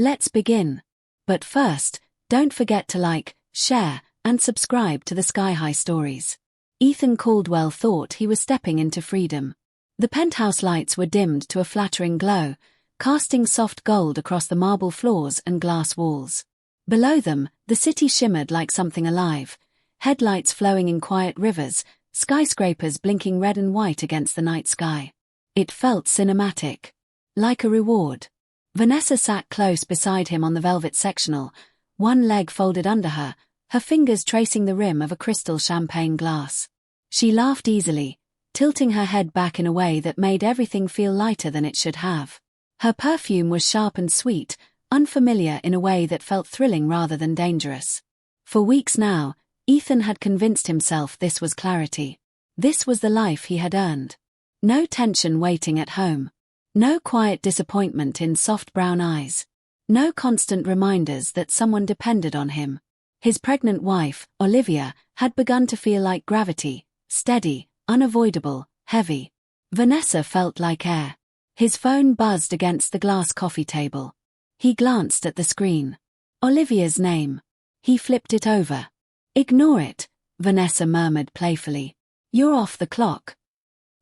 Let's begin. But first, don't forget to like, share, and subscribe to the Sky High Stories. Ethan Caldwell thought he was stepping into freedom. The penthouse lights were dimmed to a flattering glow, casting soft gold across the marble floors and glass walls. Below them, the city shimmered like something alive, headlights flowing in quiet rivers, skyscrapers blinking red and white against the night sky. It felt cinematic. Like a reward. Vanessa sat close beside him on the velvet sectional, one leg folded under her, her fingers tracing the rim of a crystal champagne glass. She laughed easily, tilting her head back in a way that made everything feel lighter than it should have. Her perfume was sharp and sweet, unfamiliar in a way that felt thrilling rather than dangerous. For weeks now, Ethan had convinced himself this was clarity. This was the life he had earned. No tension waiting at home. No quiet disappointment in soft brown eyes. No constant reminders that someone depended on him. His pregnant wife, Olivia, had begun to feel like gravity, steady, unavoidable, heavy. Vanessa felt like air. His phone buzzed against the glass coffee table. He glanced at the screen. Olivia's name. He flipped it over. "Ignore it," Vanessa murmured playfully. "You're off the clock."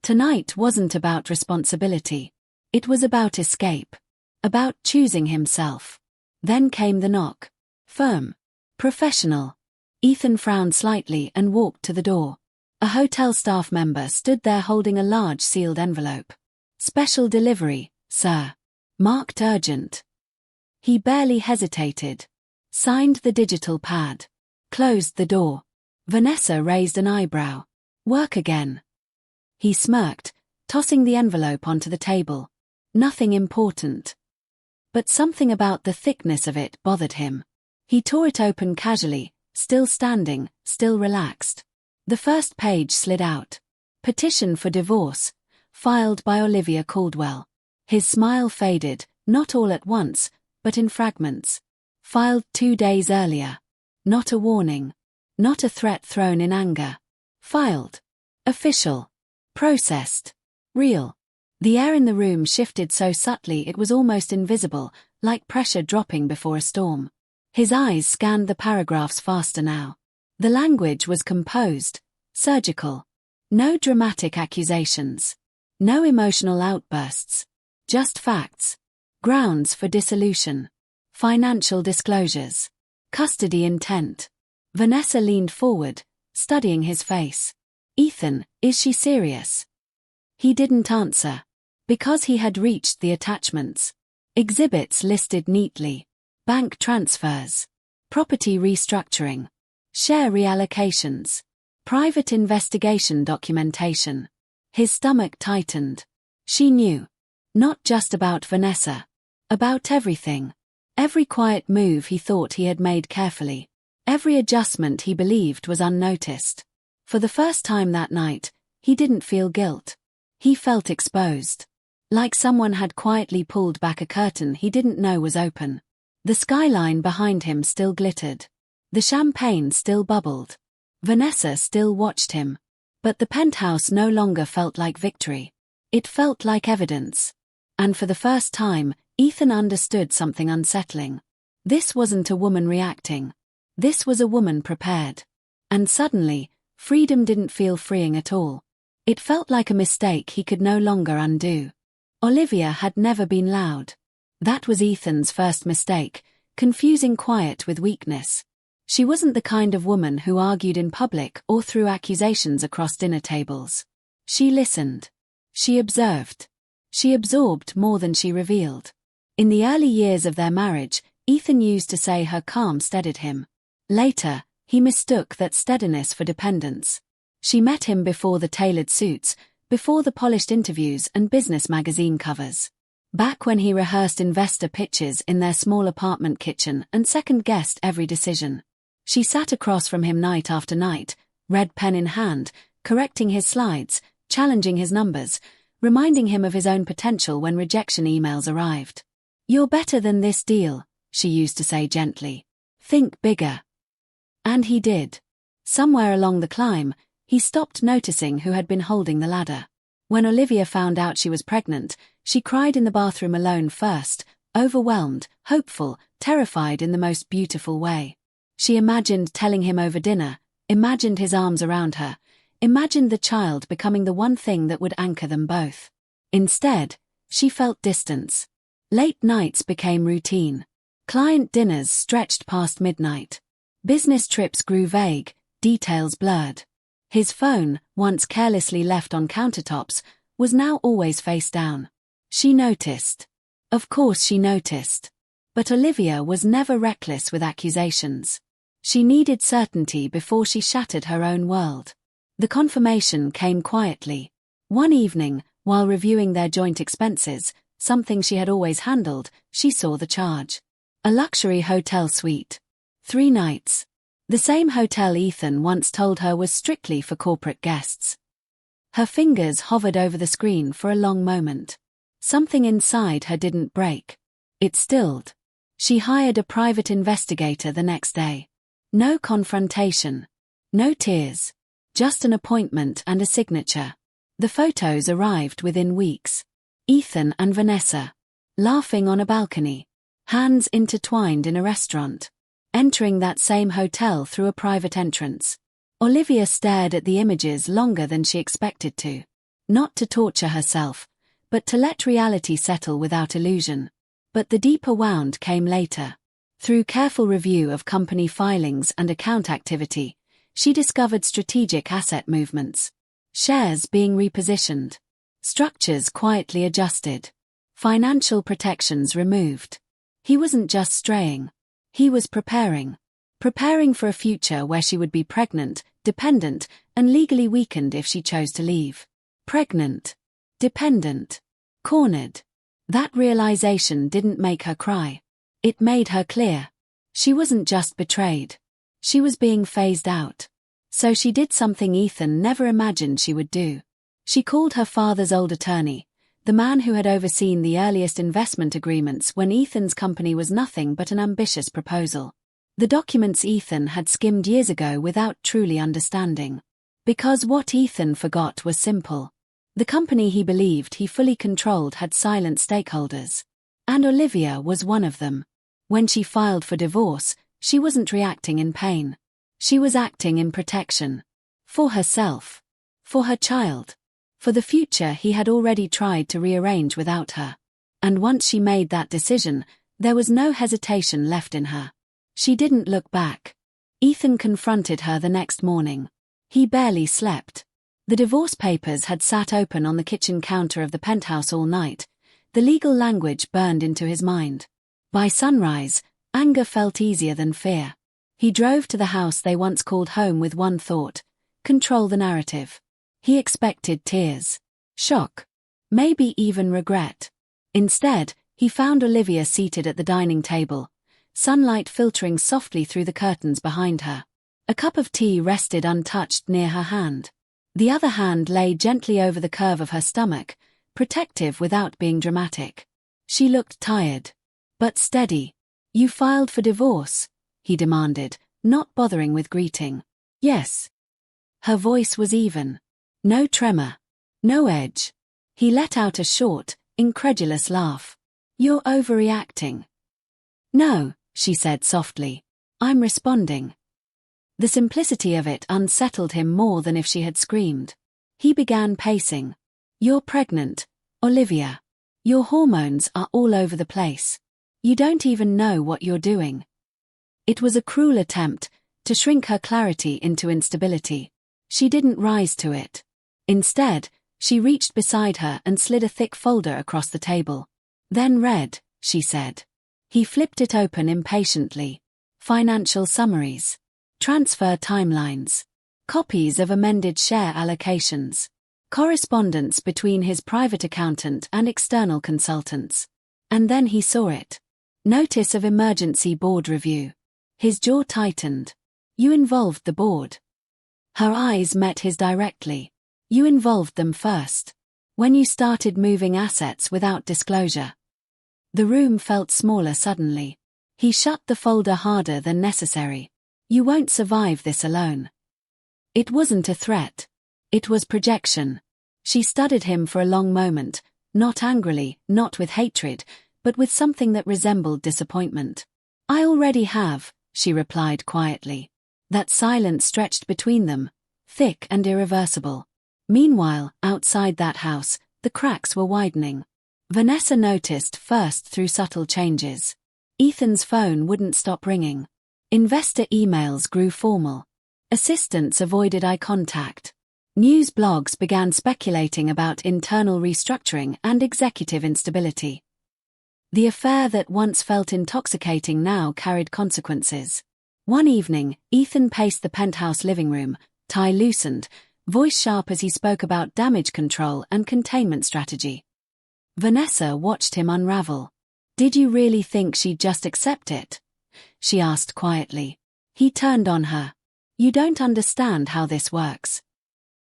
Tonight wasn't about responsibility. It was about escape. About choosing himself. Then came the knock. Firm. Professional. Ethan frowned slightly and walked to the door. A hotel staff member stood there holding a large sealed envelope. "Special delivery, sir." Marked urgent. He barely hesitated. Signed the digital pad. Closed the door. Vanessa raised an eyebrow. "Work again." He smirked, tossing the envelope onto the table. Nothing important. But something about the thickness of it bothered him. He tore it open casually, still standing, still relaxed. The first page slid out. Petition for divorce, filed by Olivia Caldwell. His smile faded, not all at once, but in fragments. Filed 2 days earlier. Not a warning. Not a threat thrown in anger. Filed. Official. Processed. Real. The air in the room shifted so subtly it was almost invisible, like pressure dropping before a storm. His eyes scanned the paragraphs faster now. The language was composed, surgical. No dramatic accusations. No emotional outbursts. Just facts. Grounds for dissolution. Financial disclosures. Custody intent. Vanessa leaned forward, studying his face. "Ethan, is she serious?" He didn't answer. Because he had reached the attachments. Exhibits listed neatly. Bank transfers. Property restructuring. Share reallocations. Private investigation documentation. His stomach tightened. She knew. Not just about Vanessa. About everything. Every quiet move he thought he had made carefully. Every adjustment he believed was unnoticed. For the first time that night, he didn't feel guilt. He felt exposed. Like someone had quietly pulled back a curtain he didn't know was open. The skyline behind him still glittered. The champagne still bubbled. Vanessa still watched him. But the penthouse no longer felt like victory. It felt like evidence. And for the first time, Ethan understood something unsettling. This wasn't a woman reacting. This was a woman prepared. And suddenly, freedom didn't feel freeing at all. It felt like a mistake he could no longer undo. Olivia had never been loud. That was Ethan's first mistake, confusing quiet with weakness. She wasn't the kind of woman who argued in public or threw accusations across dinner tables. She listened. She observed. She absorbed more than she revealed. In the early years of their marriage, Ethan used to say her calm steadied him. Later, he mistook that steadiness for dependence. She met him before the tailored suits, before the polished interviews and business magazine covers. Back when he rehearsed investor pitches in their small apartment kitchen and second-guessed every decision. She sat across from him night after night, red pen in hand, correcting his slides, challenging his numbers, reminding him of his own potential when rejection emails arrived. "You're better than this deal," she used to say gently. "Think bigger." And he did. Somewhere along the climb, he stopped noticing who had been holding the ladder. When Olivia found out she was pregnant, she cried in the bathroom alone first, Overwhelmed, hopeful, terrified in the most beautiful way. She imagined telling him over dinner, imagined his arms around her, imagined the child becoming the one thing that would anchor them both. Instead, she felt distance. Late nights became routine. Client dinners stretched past midnight. Business trips grew vague, details blurred. His phone, once carelessly left on countertops, was now always face down. She noticed. Of course she noticed. But Olivia was never reckless with accusations. She needed certainty before she shattered her own world. The confirmation came quietly. One evening, while reviewing their joint expenses, something she had always handled, she saw the charge. A luxury hotel suite. 3 nights. The same hotel Ethan once told her was strictly for corporate guests. Her fingers hovered over the screen for a long moment. Something inside her didn't break. It stilled. She hired a private investigator the next day. No confrontation. No tears. Just an appointment and a signature. The photos arrived within weeks. Ethan and Vanessa. Laughing on a balcony. Hands intertwined in a restaurant. Entering that same hotel through a private entrance. Olivia stared at the images longer than she expected to. Not to torture herself, but to let reality settle without illusion. But the deeper wound came later. Through careful review of company filings and account activity, she discovered strategic asset movements. Shares being repositioned. Structures quietly adjusted. Financial protections removed. He wasn't just straying. He was preparing. Preparing for a future where she would be pregnant, dependent, and legally weakened if she chose to leave. Pregnant. Dependent. Cornered. That realization didn't make her cry. It made her clear. She wasn't just betrayed. She was being phased out. So she did something Ethan never imagined she would do. She called her father's old attorney, the man who had overseen the earliest investment agreements when Ethan's company was nothing but an ambitious proposal. The documents Ethan had skimmed years ago without truly understanding. Because what Ethan forgot was simple. The company he believed he fully controlled had silent stakeholders. And Olivia was one of them. When she filed for divorce, she wasn't reacting in pain. She was acting in protection. For herself. For her child. For the future he had already tried to rearrange without her. And once she made that decision, there was no hesitation left in her. She didn't look back. Ethan confronted her the next morning. He barely slept. The divorce papers had sat open on the kitchen counter of the penthouse all night. The legal language burned into his mind. By sunrise, anger felt easier than fear. He drove to the house they once called home with one thought: control the narrative. He expected tears, shock, maybe even regret. Instead, he found Olivia seated at the dining table, sunlight filtering softly through the curtains behind her. A cup of tea rested untouched near her hand. The other hand lay gently over the curve of her stomach, protective without being dramatic. She looked tired, but steady. "You filed for divorce?" he demanded, not bothering with greeting. "Yes." Her voice was even. No tremor. No edge. He let out a short, incredulous laugh. "You're overreacting." "No," she said softly. "I'm responding." The simplicity of it unsettled him more than if she had screamed. He began pacing. "You're pregnant, Olivia. Your hormones are all over the place. You don't even know what you're doing." It was a cruel attempt to shrink her clarity into instability. She didn't rise to it. Instead, she reached beside her and slid a thick folder across the table. "Then read," she said. He flipped it open impatiently. Financial summaries. Transfer timelines. Copies of amended share allocations. Correspondence between his private accountant and external consultants. And then he saw it. Notice of emergency board review. His jaw tightened. "You involved the board." Her eyes met his directly. "You involved them first. When you started moving assets without disclosure." The room felt smaller suddenly. He shut the folder harder than necessary. "You won't survive this alone." It wasn't a threat. It was projection. She studied him for a long moment, not angrily, not with hatred, but with something that resembled disappointment. "I already have," she replied quietly. That silence stretched between them, thick and irreversible. Meanwhile, outside that house, the cracks were widening. Vanessa noticed first through subtle changes. Ethan's phone wouldn't stop ringing. Investor emails grew formal. Assistants avoided eye contact. News blogs began speculating about internal restructuring and executive instability. The affair that once felt intoxicating now carried consequences. One evening, Ethan paced the penthouse living room, tie loosened, voice sharp as he spoke about damage control and containment strategy. Vanessa watched him unravel. "Did you really think she'd just accept it?" she asked quietly. He turned on her. "You don't understand how this works."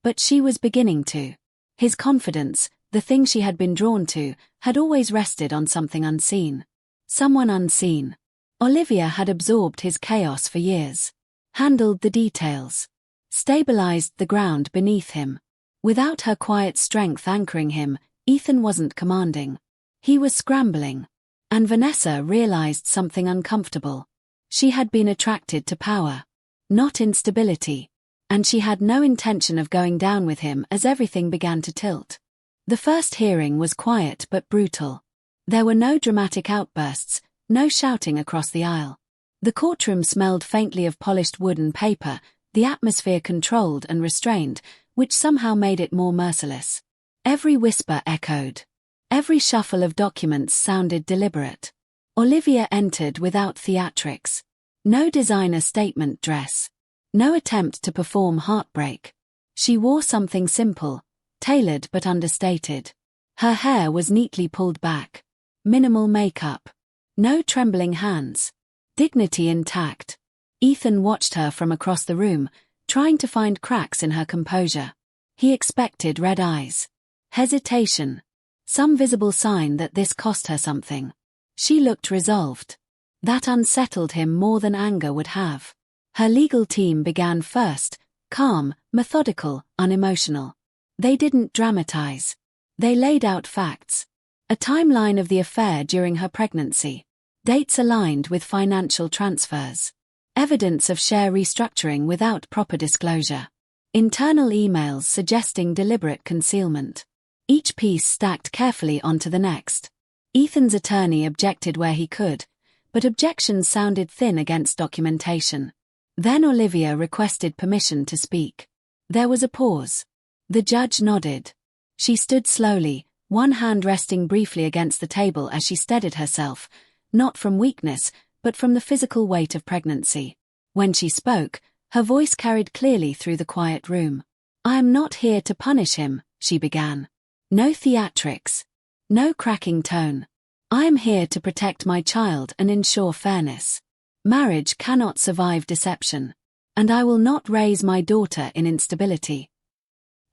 But she was beginning to. His confidence, the thing she had been drawn to, had always rested on something unseen. Someone unseen. Olivia had absorbed his chaos for years. Handled the details. Stabilized the ground beneath him. Without her quiet strength anchoring him, Ethan wasn't commanding. He was scrambling. And Vanessa realized something uncomfortable. She had been attracted to power. Not instability. And she had no intention of going down with him as everything began to tilt. The first hearing was quiet but brutal. There were no dramatic outbursts, no shouting across the aisle. The courtroom smelled faintly of polished wood and paper, the atmosphere controlled and restrained, which somehow made it more merciless. Every whisper echoed. Every shuffle of documents sounded deliberate. Olivia entered without theatrics. No designer statement dress. No attempt to perform heartbreak. She wore something simple, tailored but understated. Her hair was neatly pulled back. Minimal makeup. No trembling hands. Dignity intact. Ethan watched her from across the room, trying to find cracks in her composure. He expected red eyes. Hesitation. Some visible sign that this cost her something. She looked resolved. That unsettled him more than anger would have. Her legal team began first, calm, methodical, unemotional. They didn't dramatize. They laid out facts. A timeline of the affair during her pregnancy. Dates aligned with financial transfers. Evidence of share restructuring without proper disclosure. Internal emails suggesting deliberate concealment. Each piece stacked carefully onto the next. Ethan's attorney objected where he could, but objections sounded thin against documentation. Then Olivia requested permission to speak. There was a pause. The judge nodded. She stood slowly, one hand resting briefly against the table as she steadied herself, not from weakness, but from the physical weight of pregnancy. When she spoke, her voice carried clearly through the quiet room. "I am not here to punish him," she began. "No theatrics. No cracking tone. I am here to protect my child and ensure fairness. Marriage cannot survive deception. And I will not raise my daughter in instability."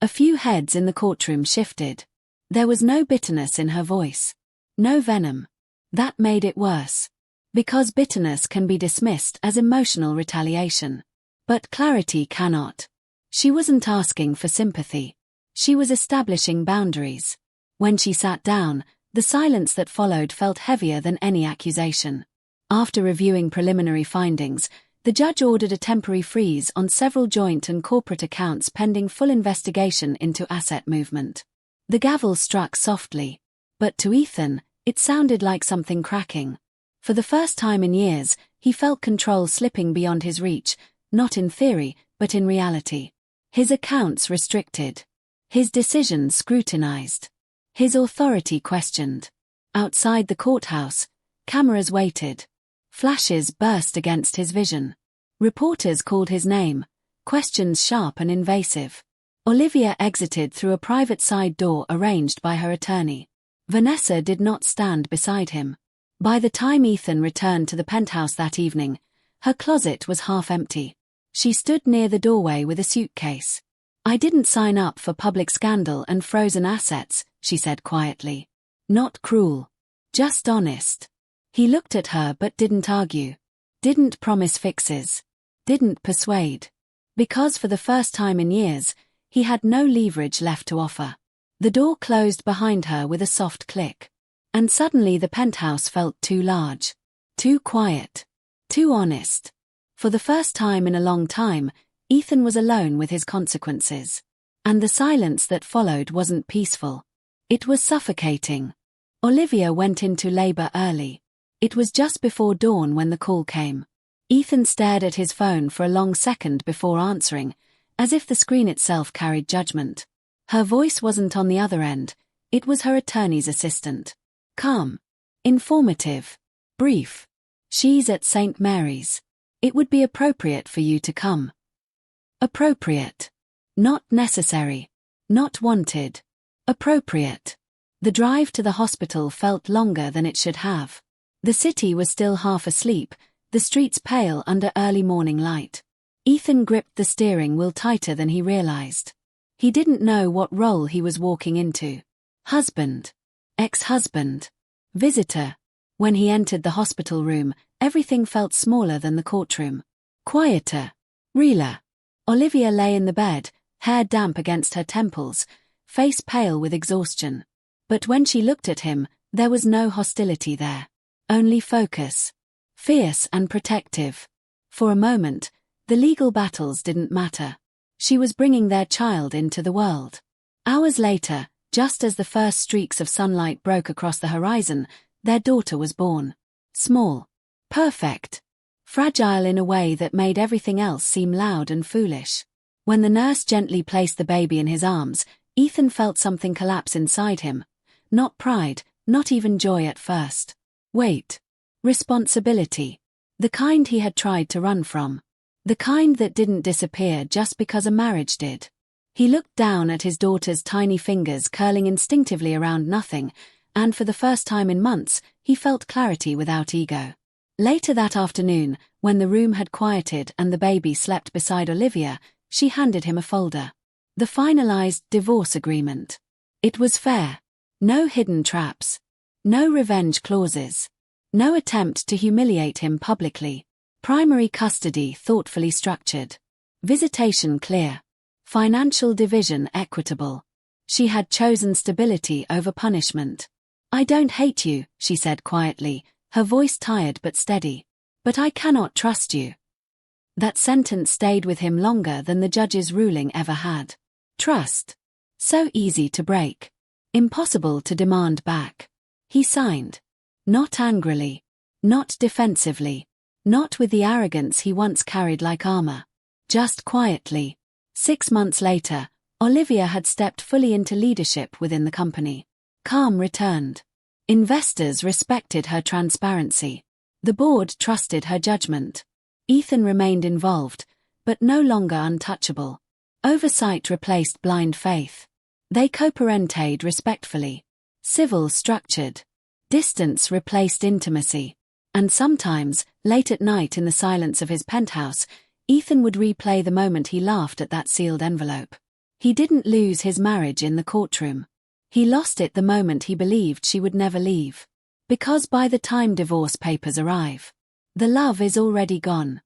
A few heads in the courtroom shifted. There was no bitterness in her voice. No venom. That made it worse. Because bitterness can be dismissed as emotional retaliation. But clarity cannot. She wasn't asking for sympathy. She was establishing boundaries. When she sat down, the silence that followed felt heavier than any accusation. After reviewing preliminary findings, the judge ordered a temporary freeze on several joint and corporate accounts pending full investigation into asset movement. The gavel struck softly. But to Ethan, it sounded like something cracking. For the first time in years, he felt control slipping beyond his reach, not in theory, but in reality. His accounts restricted. His decisions scrutinized. His authority questioned. Outside the courthouse, cameras waited. Flashes burst against his vision. Reporters called his name, questions sharp and invasive. Olivia exited through a private side door arranged by her attorney. Vanessa did not stand beside him. By the time Ethan returned to the penthouse that evening, her closet was half empty. She stood near the doorway with a suitcase. "I didn't sign up for public scandal and frozen assets," she said quietly. Not cruel. Just honest. He looked at her but didn't argue. Didn't promise fixes. Didn't persuade. Because for the first time in years, he had no leverage left to offer. The door closed behind her with a soft click. And suddenly the penthouse felt too large, too quiet, too honest. For the first time in a long time, Ethan was alone with his consequences. And the silence that followed wasn't peaceful. It was suffocating. Olivia went into labor early. It was just before dawn when the call came. Ethan stared at his phone for a long second before answering, as if the screen itself carried judgment. Her voice wasn't on the other end, it was her attorney's assistant. Calm. Informative. Brief. She's at St. Mary's. It would be appropriate for you to come. Appropriate. Not necessary. Not wanted. Appropriate. The drive to the hospital felt longer than it should have. The city was still half asleep, the streets pale under early morning light. Ethan gripped the steering wheel tighter than he realized. He didn't know what role he was walking into. Husband. Ex-husband. Visitor. When he entered the hospital room, everything felt smaller than the courtroom. Quieter. Realer. Olivia lay in the bed, hair damp against her temples, face pale with exhaustion. But when she looked at him, there was no hostility there. Only focus. Fierce and protective. For a moment, the legal battles didn't matter. She was bringing their child into the world. Hours later, just as the first streaks of sunlight broke across the horizon, their daughter was born. Small. Perfect. Fragile in a way that made everything else seem loud and foolish. When the nurse gently placed the baby in his arms, Ethan felt something collapse inside him. Not pride, not even joy at first. Weight. Responsibility. The kind he had tried to run from. The kind that didn't disappear just because a marriage did. He looked down at his daughter's tiny fingers curling instinctively around nothing, and for the first time in months, he felt clarity without ego. Later that afternoon, when the room had quieted and the baby slept beside Olivia, she handed him a folder. The finalized divorce agreement. It was fair. No hidden traps. No revenge clauses. No attempt to humiliate him publicly. Primary custody thoughtfully structured. Visitation clear. Financial division equitable. She had chosen stability over punishment. I don't hate you, she said quietly, her voice tired but steady. But I cannot trust you. That sentence stayed with him longer than the judge's ruling ever had. Trust. So easy to break. Impossible to demand back. He signed. Not angrily. Not defensively. Not with the arrogance he once carried like armor. Just quietly. 6 months later, Olivia had stepped fully into leadership within the company. Calm returned. Investors respected her transparency. The board trusted her judgment. Ethan remained involved, but no longer untouchable. Oversight replaced blind faith. They co-parented respectfully. Civil structured. Distance replaced intimacy. And sometimes, late at night in the silence of his penthouse, Ethan would replay the moment he laughed at that sealed envelope. He didn't lose his marriage in the courtroom. He lost it the moment he believed she would never leave. Because by the time divorce papers arrive, the love is already gone.